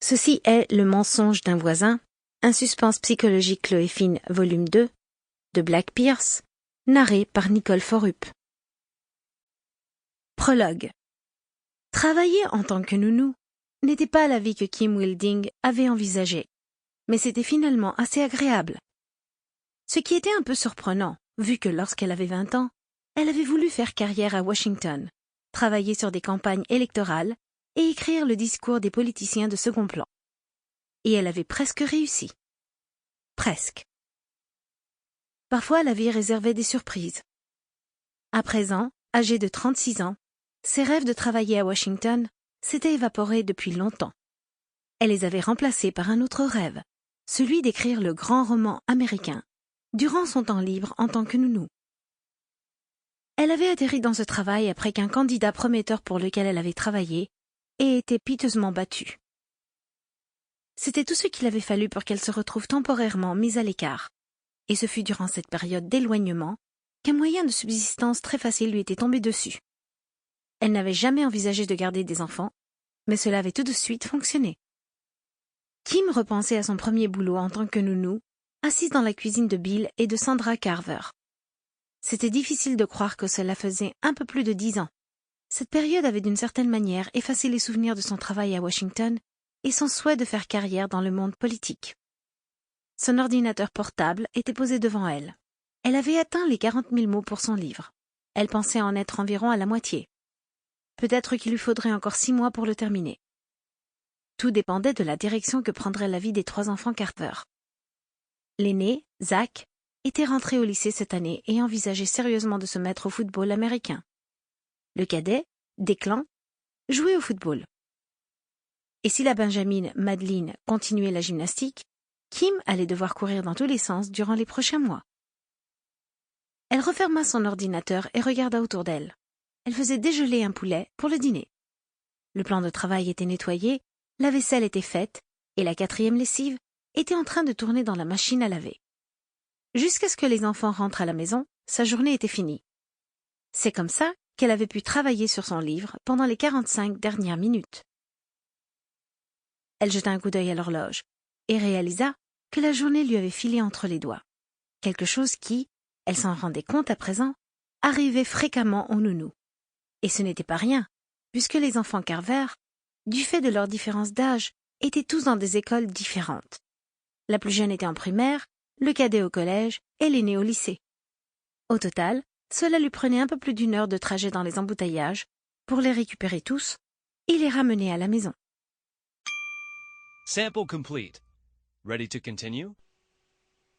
Ceci est Le mensonge d'un voisin, un suspense psychologique Chloé Finn, volume 2, de Black Pierce, narré par Nicole Forup. Prologue. Travailler en tant que nounou n'était pas la vie que Kim Wilding avait envisagée, mais c'était finalement assez agréable. Ce qui était un peu surprenant, vu que lorsqu'elle avait 20 ans, elle avait voulu faire carrière à Washington, travailler sur des campagnes électorales et écrire le discours des politiciens de second plan. Et elle avait presque réussi. Presque. Parfois, la vie réservait des surprises. À présent, âgée de 36 ans, ses rêves de travailler à Washington s'étaient évaporés depuis longtemps. Elle les avait remplacés par un autre rêve, celui d'écrire le grand roman américain, durant son temps libre en tant que nounou. Elle avait atterri dans ce travail après qu'un candidat prometteur pour lequel elle avait travaillé ait été piteusement battu. C'était tout ce qu'il avait fallu pour qu'elle se retrouve temporairement mise à l'écart, et ce fut durant cette période d'éloignement qu'un moyen de subsistance très facile lui était tombé dessus. Elle n'avait jamais envisagé de garder des enfants, mais cela avait tout de suite fonctionné. Kim repensait à son premier boulot en tant que nounou, assise dans la cuisine de Bill et de Sandra Carver. C'était difficile de croire que cela faisait un peu plus de 10 ans. Cette période avait d'une certaine manière effacé les souvenirs de son travail à Washington et son souhait de faire carrière dans le monde politique. Son ordinateur portable était posé devant elle. Elle avait atteint les 40 000 mots pour son livre. Elle pensait en être environ à la moitié. Peut-être qu'il lui faudrait encore 6 mois pour le terminer. Tout dépendait de la direction que prendrait la vie des 3 enfants Carver. L'aîné, Zach, était rentré au lycée cette année et envisageait sérieusement de se mettre au football américain. Le cadet, Declan, jouait au football. Et si la benjamine, Madeline, continuait la gymnastique, Kim allait devoir courir dans tous les sens durant les prochains mois. Elle referma son ordinateur et regarda autour d'elle. Elle faisait dégeler un poulet pour le dîner. Le plan de travail était nettoyé, la vaisselle était faite, et la 4e lessive était en train de tourner dans la machine à laver. Jusqu'à ce que les enfants rentrent à la maison, sa journée était finie. C'est comme ça qu'elle avait pu travailler sur son livre pendant les 45 dernières minutes. Elle jeta un coup d'œil à l'horloge et réalisa que la journée lui avait filé entre les doigts. Quelque chose qui, elle s'en rendait compte à présent, arrivait fréquemment aux nounous. Et ce n'était pas rien, puisque les enfants Carver, du fait de leur différence d'âge, étaient tous dans des écoles différentes. La plus jeune était en primaire, le cadet au collège et l'aîné au lycée. Au total, cela lui prenait un peu plus d'1 heure de trajet dans les embouteillages pour les récupérer tous et les ramener à la maison. Sample complete. Ready to continue?